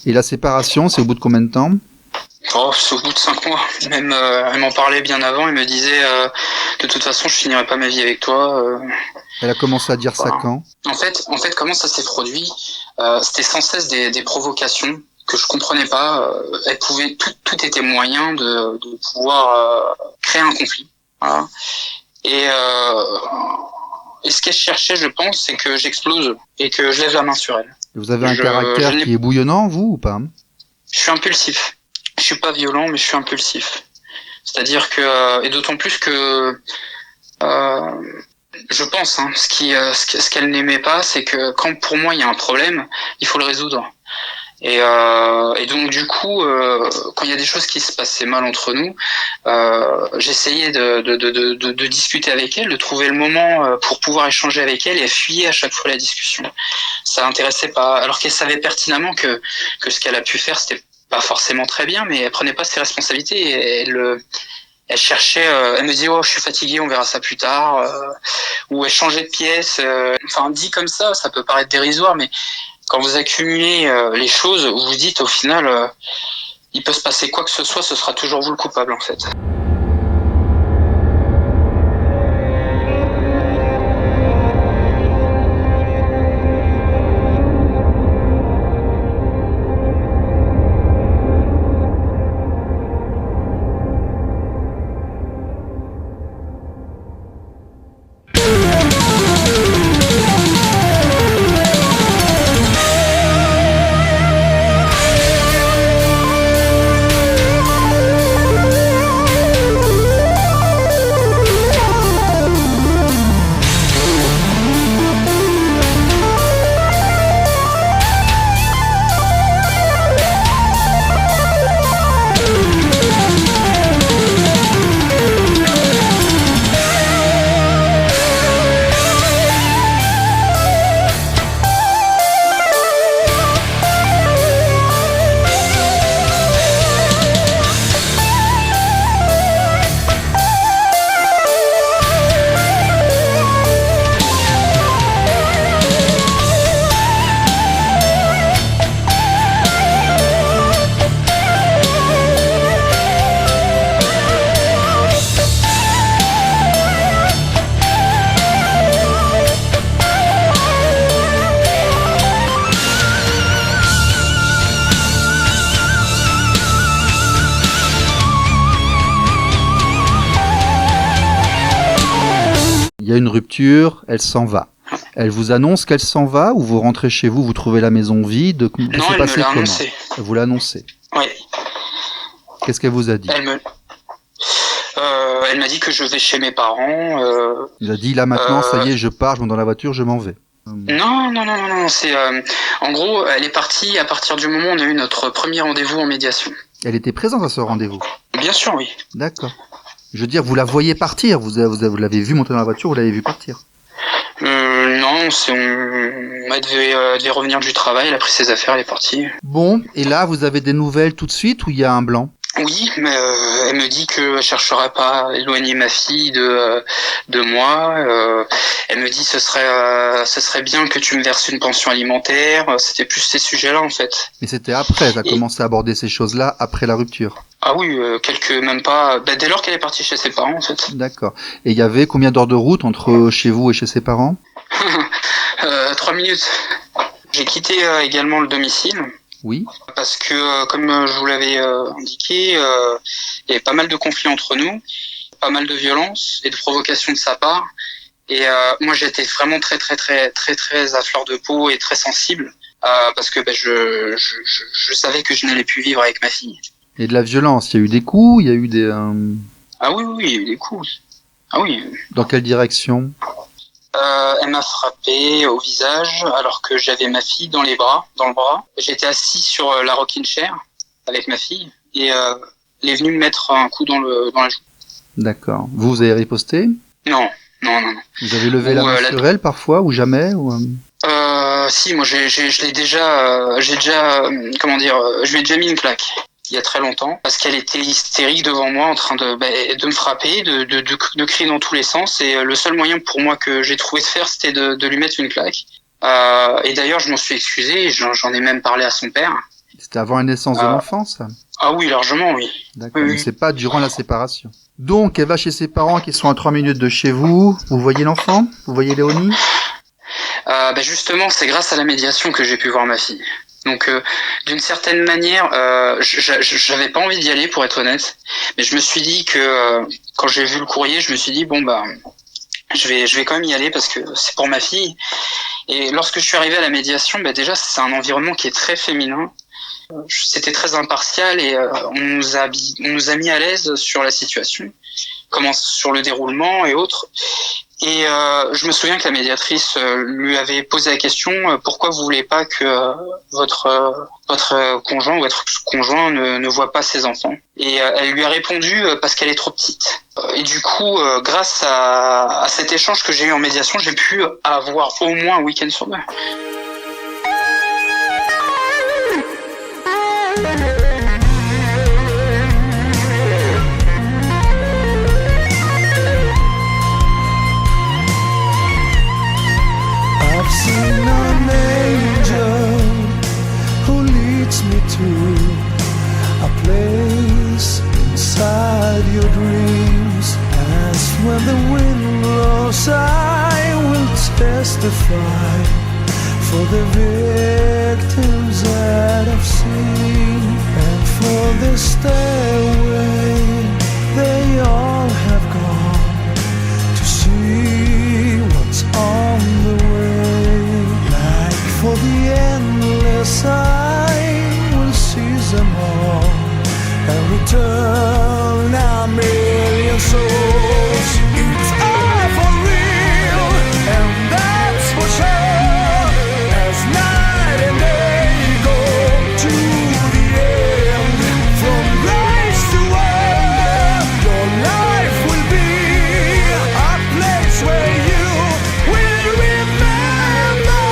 Et la séparation, c'est au bout de combien de temps? Oh, c'est au bout de 5 mois. Même, elle m'en parlait bien avant. Elle me disait que de toute façon, je finirais pas ma vie avec toi. Elle a commencé à dire ça quand? En fait, comment ça s'est produit? C'était sans cesse des provocations que je comprenais pas. Elle pouvait, tout était moyen de pouvoir créer un conflit. Voilà. Et ce qu'elle cherchait, je pense, c'est que j'explose et que je lève la main sur elle. Vous avez un caractère qui est bouillonnant, vous, ou pas? Je suis impulsif. Je suis pas violent, mais je suis impulsif. C'est-à-dire que, et d'autant plus que, je pense, ce qu'elle n'aimait pas, c'est que quand pour moi il y a un problème, il faut le résoudre. Et donc du coup, quand il y a des choses qui se passaient mal entre nous, j'essayais de discuter avec elle, de trouver le moment pour pouvoir échanger avec elle, et elle fuyait à chaque fois la discussion. Ça l'intéressait pas, alors qu'elle savait pertinemment que ce qu'elle a pu faire, c'était pas forcément très bien, mais elle prenait pas ses responsabilités et elle cherchait, elle me disait, oh, je suis fatiguée, on verra ça plus tard, ou elle changeait de pièce. Enfin, dit comme ça peut paraître dérisoire, mais quand vous accumulez les choses, vous vous dites au final, il peut se passer quoi que ce soit, ce sera toujours vous le coupable en fait. Il y a une rupture, elle s'en va. Elle vous annonce qu'elle s'en va, ou vous rentrez chez vous, vous trouvez la maison vide? Non, elle me l'a annoncé. Vous l'annoncez? Oui. Qu'est-ce qu'elle vous a dit? Elle m'a dit que je vais chez mes parents. Il a dit là maintenant, ça y est, je pars, je monte dans la voiture, je m'en vais. Non. C'est en gros, elle est partie à partir du moment où on a eu notre premier rendez-vous en médiation. Elle était présente à ce rendez-vous? Bien sûr, oui. D'accord. Je veux dire, vous la voyez partir, vous l'avez vue monter dans la voiture, vous l'avez vue partir? Non, elle devait revenir du travail, elle a pris ses affaires, elle est partie. Bon, et là, vous avez des nouvelles tout de suite ou il y a un blanc? Oui, mais elle me dit que je chercherai pas à éloigner ma fille de moi. Elle me dit ce serait bien que tu me verses une pension alimentaire. C'était plus ces sujets-là en fait. Mais c'était après, t'as Et- commencé à aborder ces choses-là après la rupture. Ah oui, même pas. Dès lors qu'elle est partie chez ses parents en fait. D'accord. Et il y avait combien d'heures de route entre chez vous et chez ses parents? 3 minutes. J'ai quitté également le domicile. Oui. Parce que, comme je vous l'avais indiqué, il y avait pas mal de conflits entre nous, pas mal de violence et de provocations de sa part. Et moi, j'étais vraiment très à fleur de peau et très sensible parce que je savais que je n'allais plus vivre avec ma fille. Et de la violence, il y a eu des coups, il y a eu des... Ah oui, il y a eu des coups. Ah oui. Dans quelle direction? Elle m'a frappé au visage alors que j'avais ma fille dans le bras. J'étais assis sur la rocking chair avec ma fille et elle est venue me mettre un coup dans la joue. D'accord. Vous avez riposté? Non. Vous avez levé la Ou, main sur elle parfois ou jamais ou... Si, moi je l'ai déjà, je lui ai déjà mis une claque il y a très longtemps parce qu'elle était hystérique devant moi en train de me frapper, de crier dans tous les sens et le seul moyen pour moi que j'ai trouvé de faire c'était de lui mettre une claque. Et d'ailleurs je m'en suis excusé et j'en ai même parlé à son père. C'était avant la naissance de l'enfant, ça? Ah oui, largement, oui. D'accord, Oui, mais c'est pas durant la séparation. Donc, elle va chez ses parents qui sont à 3 minutes de chez vous. Vous voyez l'enfant? Vous voyez Léonie? Justement, c'est grâce à la médiation que j'ai pu voir ma fille. Donc, d'une certaine manière, j'avais pas envie d'y aller, pour être honnête. Mais je me suis dit que, quand j'ai vu le courrier, je me suis dit, je vais quand même y aller parce que c'est pour ma fille. Et lorsque je suis arrivé à la médiation, déjà, c'est un environnement qui est très féminin. C'était très impartial et on nous a mis à l'aise sur la situation, comment sur le déroulement et autres. Et je me souviens que la médiatrice lui avait posé la question pourquoi vous voulez pas que votre conjoint ou votre conjoint ne voit pas ses enfants. Et elle lui a répondu parce qu'elle est trop petite. Et du coup, grâce à cet échange que j'ai eu en médiation, j'ai pu avoir au moins un week-end sur 2. I've seen an angel who leads me to a place inside your dreams. As when the wind blows, I will testify for the victims that I've seen, and for the stairway they all have gone to see what's on the way. Like for the endless, I will seize them all and return a million souls. It's all for real, and that's for sure. As night and day go to the end, from grace to earth, your life will be a place where you will remember.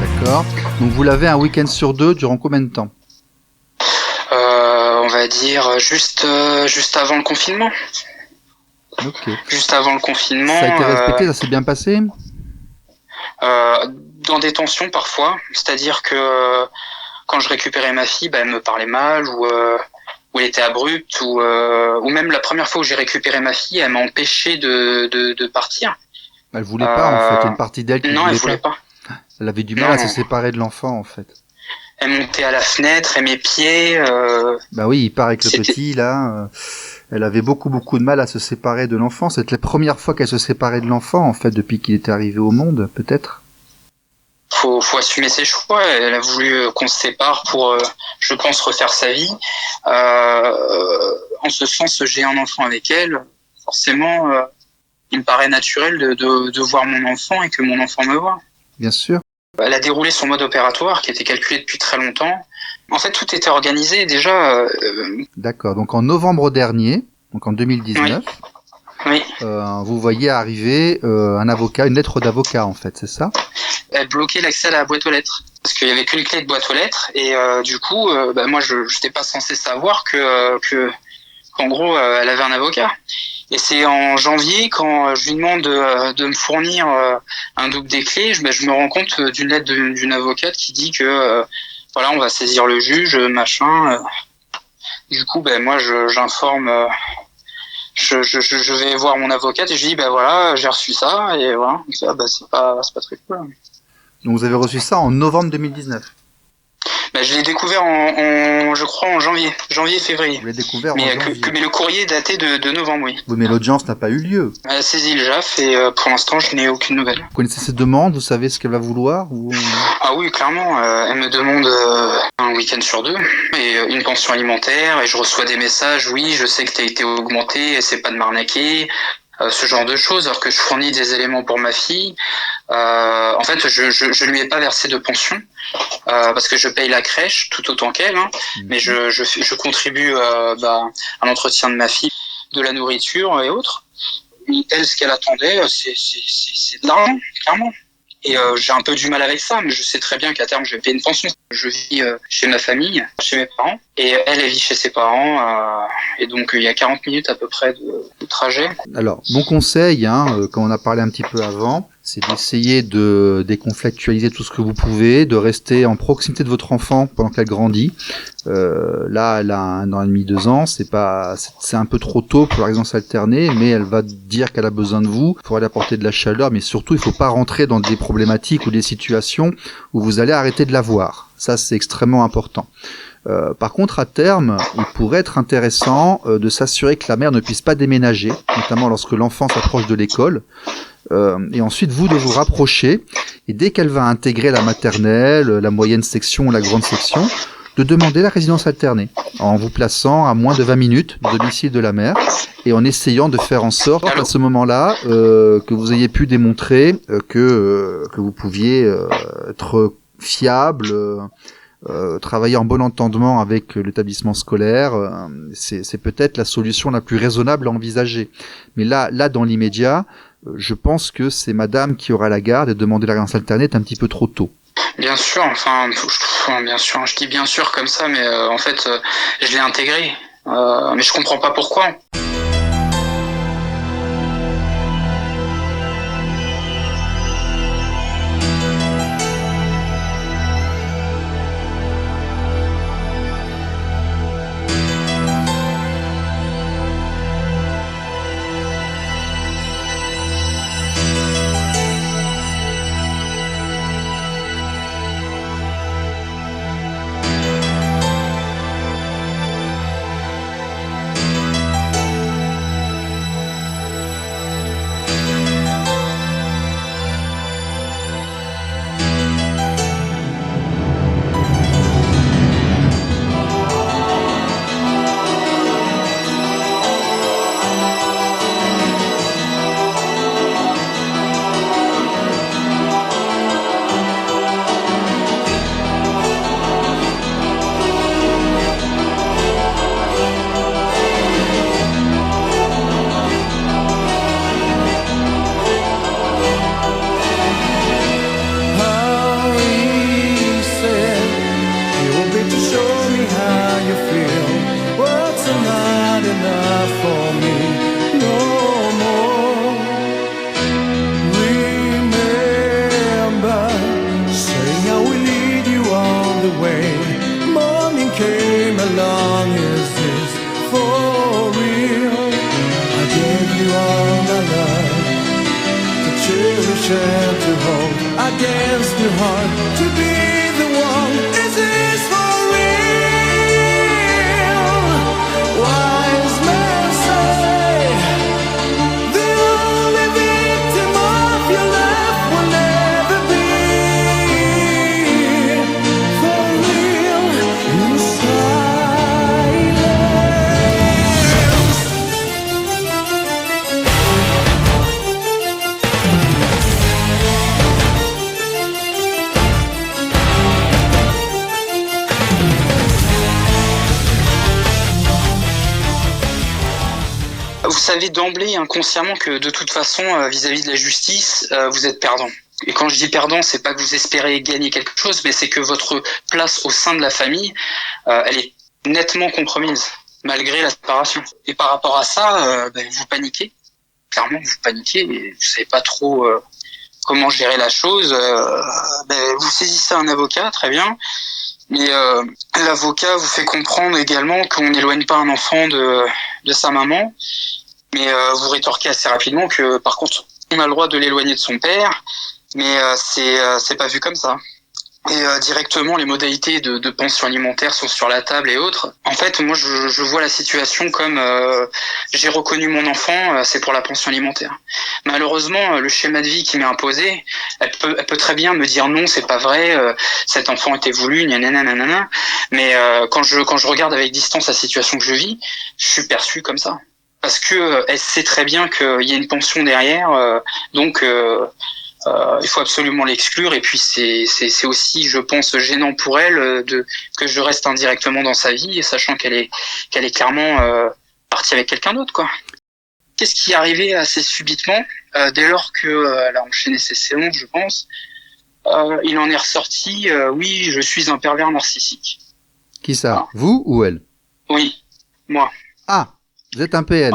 D'accord. Donc, vous l'avez un week-end sur 2 durant combien de temps? On va dire juste avant le confinement. Ok. Juste avant le confinement. Ça a été respecté, ça s'est bien passé? Dans des tensions parfois, c'est-à-dire que quand je récupérais ma fille, elle me parlait mal ou elle était abrupte ou même la première fois où j'ai récupéré ma fille, elle m'a empêché de partir. Elle voulait pas, en fait. Il y a une partie d'elle qui Non, elle voulait pas. Elle avait du mal à se séparer de l'enfant, en fait. Elle montait à la fenêtre, elle m'épiait. Bah oui, il paraît que le C'était- petit, là, elle avait beaucoup de mal à se séparer de l'enfant. C'était la première fois qu'elle se séparait de l'enfant, en fait, depuis qu'il était arrivé au monde, peut-être. Faut assumer ses choix. Elle a voulu qu'on se sépare pour, je pense, refaire sa vie. En ce sens, j'ai un enfant avec elle. Forcément, il me paraît naturel de voir mon enfant et que mon enfant me voit. Bien sûr. Elle a déroulé son mode opératoire qui était calculé depuis très longtemps. En fait, tout était organisé déjà. D'accord. Donc, en novembre dernier, donc en 2019, Oui, vous voyez arriver un avocat, une lettre d'avocat, en fait, c'est ça? elle bloquait l'accès à la boîte aux lettres. Parce qu'il y avait qu'une clé de boîte aux lettres et du coup, moi je n'étais pas censé savoir qu'en gros elle avait un avocat. Et c'est en janvier quand je lui demande de me fournir un double des clés, je me rends compte d'une lettre d'une avocate qui dit que voilà, on va saisir le juge, machin. Du coup, moi j'informe. Je vais voir mon avocate et je dis voilà, j'ai reçu ça et voilà, donc ça, c'est pas très cool. Donc vous avez reçu ça en novembre 2019. Je l'ai découvert je crois en janvier-février. Vous l'avez découvert mais, en janvier. Mais le courrier daté de novembre, oui. Oui, mais l'audience n'a pas eu lieu. Elle a saisi le JAF et pour l'instant je n'ai aucune nouvelle. Vous connaissez cette demande, vous savez ce qu'elle va vouloir ou... Ah oui, clairement, elle me demande un week-end sur 2 et une pension alimentaire et je reçois des messages, oui, je sais que tu as été augmenté, essaie pas de m'arnaquer. Ce genre de choses, alors que je fournis des éléments pour ma fille. En fait, je lui ai pas versé de pension parce que je paye la crèche tout autant qu'elle, mais je contribue à l'entretien de ma fille, de la nourriture et autres. Et elle, ce qu'elle attendait, c'est de l'argent, clairement. Et j'ai un peu du mal avec ça, mais je sais très bien qu'à terme, je vais payer une pension. Je vis chez ma famille, chez mes parents, et elle vit chez ses parents. Et donc, il y a 40 minutes à peu près de trajet. Alors, mon conseil, quand on a parlé un petit peu avant, c'est d'essayer de déconflictualiser tout ce que vous pouvez, de rester en proximité de votre enfant pendant qu'elle grandit. Là, elle a 1 an et demi, 2 ans, c'est un peu trop tôt pour la résidence alternée, mais elle va dire qu'elle a besoin de vous pour aller apporter de la chaleur, mais surtout, il faut pas rentrer dans des problématiques ou des situations où vous allez arrêter de la voir. Ça, c'est extrêmement important. Par contre, à terme, il pourrait être intéressant de s'assurer que la mère ne puisse pas déménager, notamment lorsque l'enfant s'approche de l'école. Et ensuite, vous de vous rapprocher, et dès qu'elle va intégrer la maternelle, la moyenne section ou la grande section, de demander la résidence alternée, en vous plaçant à moins de 20 minutes du domicile de la mère, et en essayant de faire en sorte, à ce moment-là, que vous ayez pu démontrer que vous pouviez être fiable, travailler en bon entendement avec l'établissement scolaire, c'est peut-être la solution la plus raisonnable à envisager. Mais là, dans l'immédiat, je pense que c'est madame qui aura la garde et demander la résidence alternée est un petit peu trop tôt. Bien sûr, bien sûr, je dis bien sûr comme ça, mais en fait, je l'ai intégré. Mais je comprends pas pourquoi. Vous savez d'emblée inconsciemment que de toute façon vis-à-vis de la justice vous êtes perdant. Et quand je dis perdant, c'est pas que vous espérez gagner quelque chose, mais c'est que votre place au sein de la famille, elle est nettement compromise, malgré la séparation. Et par rapport à ça, vous paniquez. Clairement, vous paniquez et vous savez pas trop comment gérer la chose. Vous saisissez un avocat, très bien. Mais l'avocat vous fait comprendre également qu'on n'éloigne pas un enfant de sa maman. Mais vous rétorquez assez rapidement que, par contre, on a le droit de l'éloigner de son père. Mais c'est pas vu comme ça. Et directement, les modalités de pension alimentaire sont sur la table et autres. En fait, moi, je vois la situation comme j'ai reconnu mon enfant, c'est pour la pension alimentaire. Malheureusement, le schéma de vie qui m'est imposé, elle peut très bien me dire non, c'est pas vrai, cet enfant était voulu, nanana. Mais quand je regarde avec distance la situation que je vis, je suis perçu comme ça. Parce que elle sait très bien qu'il y a une pension derrière, donc il faut absolument l'exclure. Et puis c'est aussi, je pense, gênant pour elle que je reste indirectement dans sa vie, sachant qu'elle est clairement partie avec quelqu'un d'autre, quoi. Qu'est-ce qui est arrivé assez subitement dès lors que elle a enchaîné ses séances, je pense, il en est ressorti oui, je suis un pervers narcissique. Qui ça? Vous ou elle? Oui, moi. Ah, vous êtes un PN.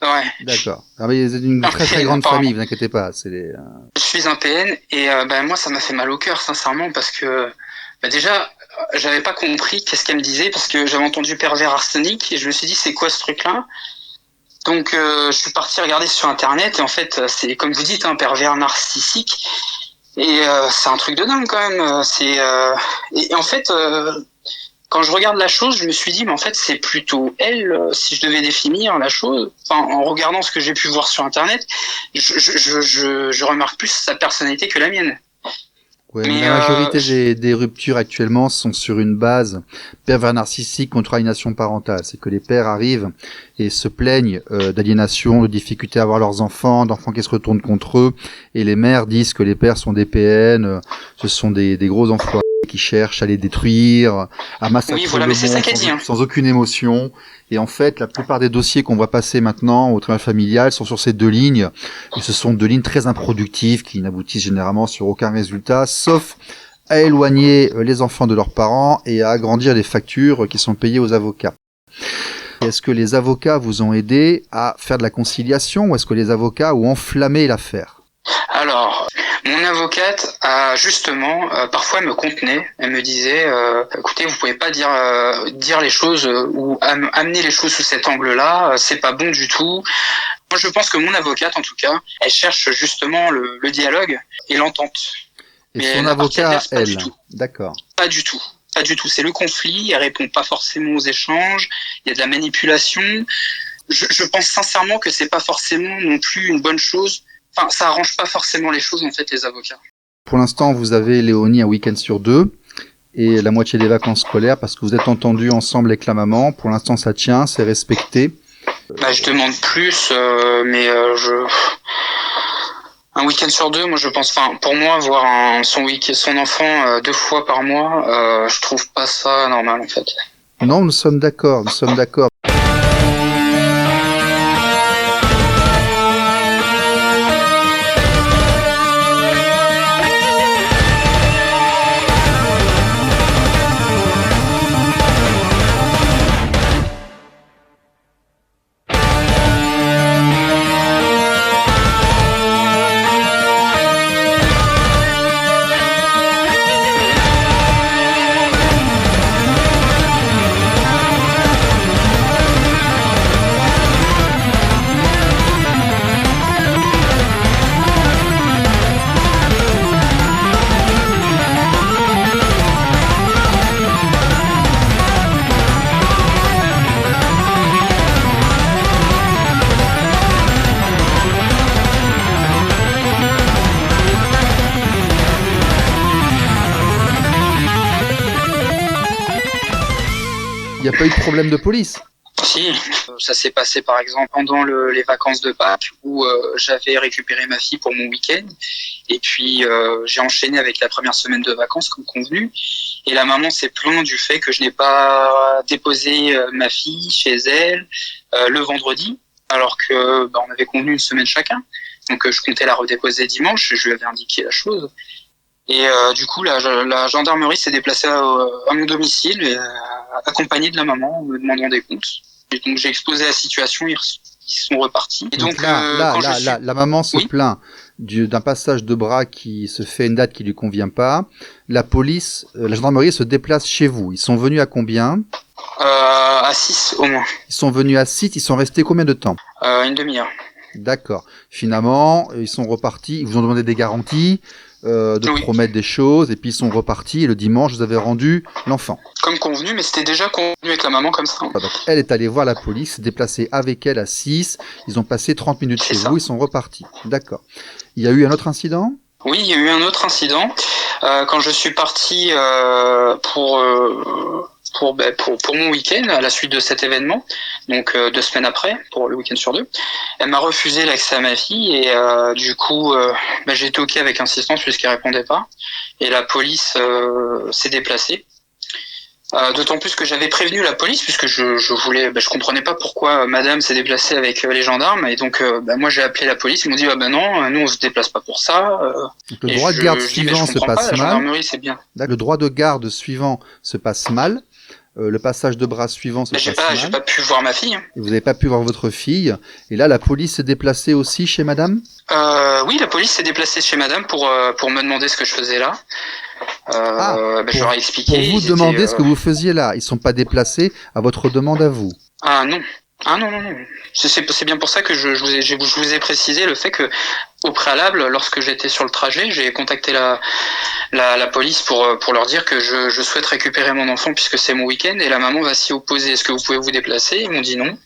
Ouais. D'accord. Ah, mais vous êtes une très très grande famille, vous inquiétez pas. Je suis un PN et moi ça m'a fait mal au cœur, sincèrement, parce que déjà j'avais pas compris qu'est-ce qu'elle me disait, parce que j'avais entendu pervers arsenic et je me suis dit c'est quoi ce truc-là. Donc je suis parti regarder sur internet et en fait c'est comme vous dites un pervers narcissique et c'est un truc de dingue quand même. Et en fait quand je regarde la chose, je me suis dit, mais en fait, c'est plutôt elle, si je devais définir la chose. Enfin, en regardant ce que j'ai pu voir sur Internet, je remarque plus sa personnalité que la mienne. Ouais, mais la majorité des ruptures actuellement sont sur une base pervers narcissique contre aliénation parentale. C'est que les pères arrivent et se plaignent d'aliénation, de difficultés à avoir leurs enfants, d'enfants qui se retournent contre eux, et les mères disent que les pères sont des PN, ce sont des gros enfoirés qui cherchent à les détruire, à massacrer le monde sans aucune émotion. Et en fait, la plupart des dossiers qu'on voit passer maintenant au tribunal familial sont sur ces deux lignes. Et ce sont deux lignes très improductives qui n'aboutissent généralement sur aucun résultat, sauf à éloigner les enfants de leurs parents et à agrandir les factures qui sont payées aux avocats. Est-ce que les avocats vous ont aidé à faire de la conciliation ou est-ce que les avocats ont enflammé l'affaire? Alors, mon avocate a justement, parfois elle me contenait, elle me disait, écoutez, vous pouvez pas dire les choses ou amener les choses sous cet angle-là, c'est pas bon du tout. Moi, je pense que mon avocate, en tout cas, elle cherche justement le dialogue et l'entente. Et mais son avocat, elle, d'accord. Pas du tout. Pas du tout. C'est le conflit, elle répond pas forcément aux échanges, il y a de la manipulation. Je pense sincèrement que c'est pas forcément non plus une bonne chose. Enfin, ça arrange pas forcément les choses, en fait, les avocats. Pour l'instant, vous avez Léonie un week-end sur 2 et la moitié des vacances scolaires parce que vous êtes entendus ensemble avec la maman. Pour l'instant, ça tient, c'est respecté. Je demande plus, mais un week-end sur 2, moi je pense, enfin, pour moi, voir son enfant 2 fois par mois, je trouve pas ça normal, en fait. Non, nous sommes d'accord. Il n'y a pas eu de problème de police? Si, ça s'est passé par exemple pendant les vacances de Pâques où j'avais récupéré ma fille pour mon week-end et puis j'ai enchaîné avec la première semaine de vacances comme convenu et la maman s'est plainte du fait que je n'ai pas déposé ma fille chez elle le vendredi alors que on avait convenu une semaine chacun. Donc je comptais la redéposer dimanche, je lui avais indiqué la chose. Et du coup, la gendarmerie s'est déplacée à mon domicile, accompagnée de la maman, me demandant des comptes. Et donc j'ai exposé la situation, ils sont repartis. Et donc la maman se plaint d'un passage de bras qui se fait à une date qui lui convient pas. La police, la gendarmerie se déplace chez vous. Ils sont venus à combien? À 6 au moins. Ils sont venus à 6, ils sont restés combien de temps? Une demi-heure. D'accord. Finalement, ils sont repartis, ils vous ont demandé des garanties, de promettre des choses, et puis ils sont repartis, et le dimanche, vous avez rendu l'enfant. Comme convenu, mais c'était déjà convenu avec la maman comme ça. Donc, elle est allée voir la police, s'est déplacée avec elle à 6, ils ont passé 30 minutes chez vous, ils sont repartis. D'accord. Il y a eu un autre incident? Oui, il y a eu un autre incident. Quand je suis parti pour mon week-end, à la suite de cet événement, donc 2 semaines après, pour le week-end sur 2, elle m'a refusé l'accès à ma fille et du coup, j'ai toqué avec insistance puisqu'elle répondait pas. Et la police s'est déplacée. D'autant plus que j'avais prévenu la police puisque je comprenais pas pourquoi madame s'est déplacée avec les gendarmes et donc moi j'ai appelé la police, ils m'ont dit non, nous on se déplace pas pour ça. Donc, le droit de garde suivant se passe mal. La gendarmerie c'est bien. Le droit de garde suivant se passe mal. Le passage de bras suivant se passe mal. J'ai pas pu voir ma fille. Et vous n'avez pas pu voir votre fille. Et là, la police s'est déplacée aussi chez madame? Oui, la police s'est déplacée chez madame pour me demander ce que je faisais là. Je leur ai expliqué. Pour vous demander ce que vous faisiez là. Ils sont pas déplacés à votre demande à vous. Ah non. C'est bien pour ça que je vous ai précisé le fait que au préalable, lorsque j'étais sur le trajet, j'ai contacté la police pour leur dire que je souhaite récupérer mon enfant puisque c'est mon week-end et la maman va s'y opposer. Est-ce que vous pouvez vous déplacer? Ils m'ont dit non.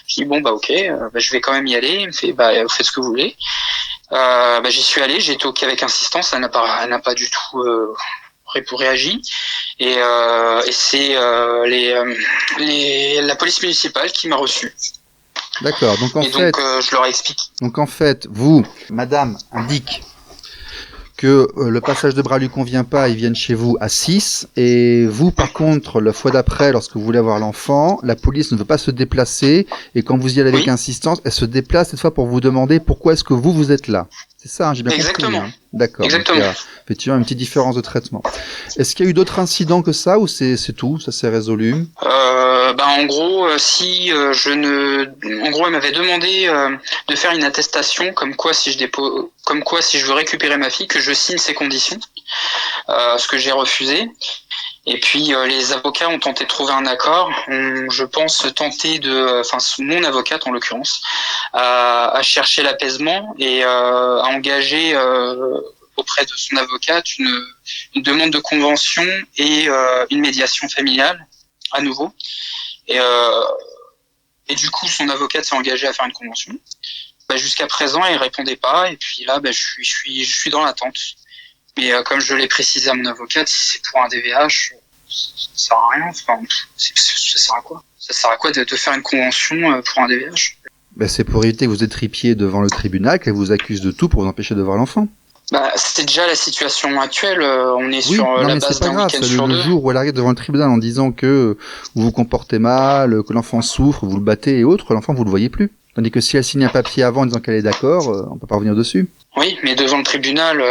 Je dis bon ok, je vais quand même y aller. Il me fait vous faites ce que vous voulez. J'y suis allé, j'ai toqué avec insistance, elle n'a pas du tout réagi et c'est la police municipale qui m'a reçu. D'accord, donc je leur ai expliqué. Donc en fait, vous, madame, indique que le passage de bras lui convient pas, ils viennent chez vous à 6, et vous, par contre, la fois d'après, lorsque vous voulez avoir l'enfant, la police ne veut pas se déplacer, et quand vous y allez avec insistance, elle se déplace cette fois pour vous demander pourquoi est-ce que vous êtes là. C'est ça, j'ai bien compris. Hein. D'accord. Exactement. Donc, il y a effectivement une petite différence de traitement. Est-ce qu'il y a eu d'autres incidents que ça, ou c'est tout, ça s'est résolu? En gros, en gros, elle m'avait demandé de faire une attestation comme quoi si je veux récupérer ma fille, que je signe ces conditions, ce que j'ai refusé. Et puis les avocats ont tenté de trouver un accord. Je pense mon avocate en l'occurrence, a cherché l'apaisement et a engagé auprès de son avocate une demande de convention et une médiation familiale à nouveau. Et du coup, son avocate s'est engagée à faire une convention. Jusqu'à présent, elle répondait pas. Et puis là, je suis dans l'attente. Mais comme je l'ai précisé à mon avocate, si c'est pour un DVH, ça sert à rien. Enfin, ça sert à quoi? Ça sert à quoi de faire une convention pour un DVH? C'est pour éviter que vous étripiez devant le tribunal, qu'elle vous accuse de tout pour vous empêcher de voir l'enfant. C'était déjà la situation actuelle. On est sur la base d'un week-end sur 2. Le jour où elle arrive devant le tribunal en disant que vous vous comportez mal, que l'enfant souffre, vous le battez et autres, l'enfant vous le voyez plus. Tandis que si elle signe un papier avant en disant qu'elle est d'accord, on peut pas revenir dessus. Oui, mais devant le tribunal,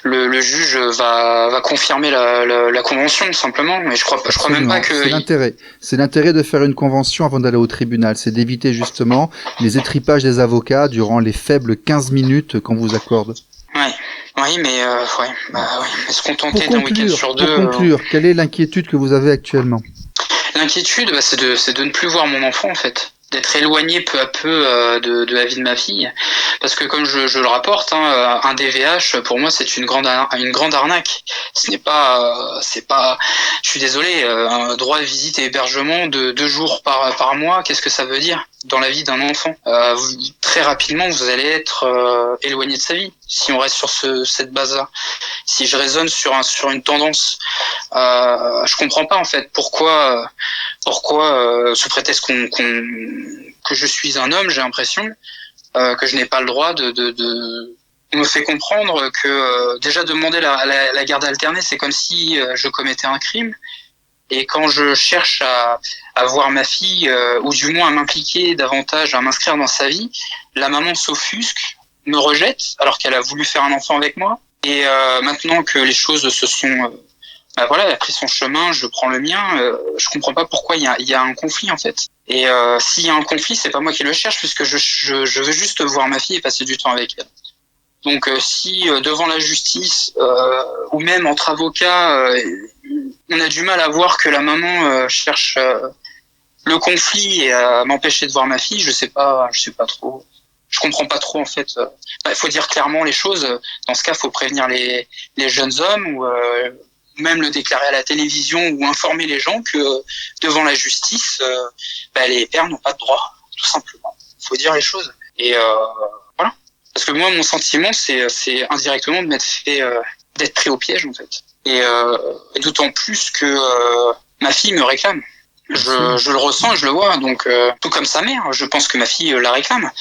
le juge va confirmer la convention simplement. Mais je crois même pas que. C'est l'intérêt de faire une convention avant d'aller au tribunal, c'est d'éviter justement les étripages des avocats durant les faibles 15 minutes qu'on vous accorde. Oui, mais se contenter d'un week-end sur 2. Pour conclure, quelle est l'inquiétude que vous avez actuellement? L'inquiétude, c'est de ne plus voir mon enfant en fait. D'être éloigné peu à peu de la vie de ma fille, parce que comme je le rapporte, un DVH pour moi c'est une grande arnaque. C'est pas, je suis désolé, un droit de visite et hébergement de 2 jours par mois, qu'est-ce que ça veut dire dans la vie d'un enfant? Très rapidement vous allez être éloigné de sa vie si on reste sur cette base-là. Si je raisonne sur une tendance, je comprends pas en fait pourquoi sous prétexte que je suis un homme, j'ai l'impression que je n'ai pas le droit on me fait comprendre que déjà demander la garde alternée, c'est comme si je commettais un crime. Et quand je cherche à voir ma fille, ou du moins à m'impliquer davantage, à m'inscrire dans sa vie, la maman s'offusque me rejette alors qu'elle a voulu faire un enfant avec moi. Et maintenant que les choses se sont voilà, elle a pris son chemin, je prends le mien. Je comprends pas pourquoi il y a un conflit en fait. Et s'il y a un conflit, c'est pas moi qui le cherche puisque je veux juste voir ma fille et passer du temps avec elle. Donc si devant la justice ou même entre avocats, on a du mal à voir que la maman cherche le conflit et à m'empêcher de voir ma fille, je sais pas trop. Je comprends pas trop en fait. Il faut dire clairement les choses. Dans ce cas, faut prévenir les jeunes hommes ou même le déclarer à la télévision ou informer les gens que devant la justice, les pères n'ont pas de droit, tout simplement. Faut dire les choses. Et voilà. Parce que moi, mon sentiment, c'est indirectement de m'être fait d'être pris au piège en fait. Et d'autant plus que ma fille me réclame. Je le ressens, je le vois. Donc tout comme sa mère, je pense que ma fille la réclame.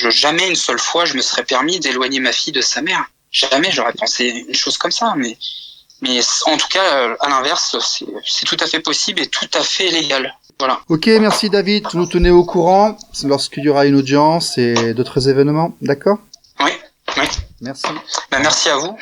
Jamais une seule fois je me serais permis d'éloigner ma fille de sa mère. Jamais j'aurais pensé une chose comme ça. Mais en tout cas, à l'inverse, c'est tout à fait possible et tout à fait légal. Voilà. Ok, merci David. Vous nous tenez au courant lorsqu'il y aura une audience et d'autres événements, d'accord ? Oui. Merci. Merci à vous.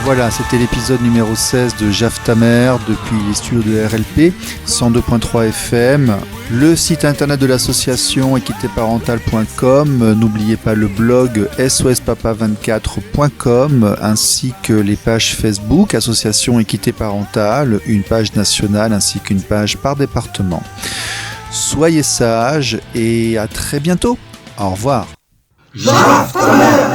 Voilà, c'était l'épisode numéro 16 de Jaf ta mère depuis les studios de RLP 102.3 FM, le site internet de l'association équitéparentale.com, n'oubliez pas le blog sospapa24.com ainsi que les pages Facebook Association Équité Parentale, une page nationale ainsi qu'une page par département. Soyez sages et à très bientôt. Au revoir. Jaf ta mère.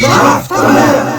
Jaf ta mère.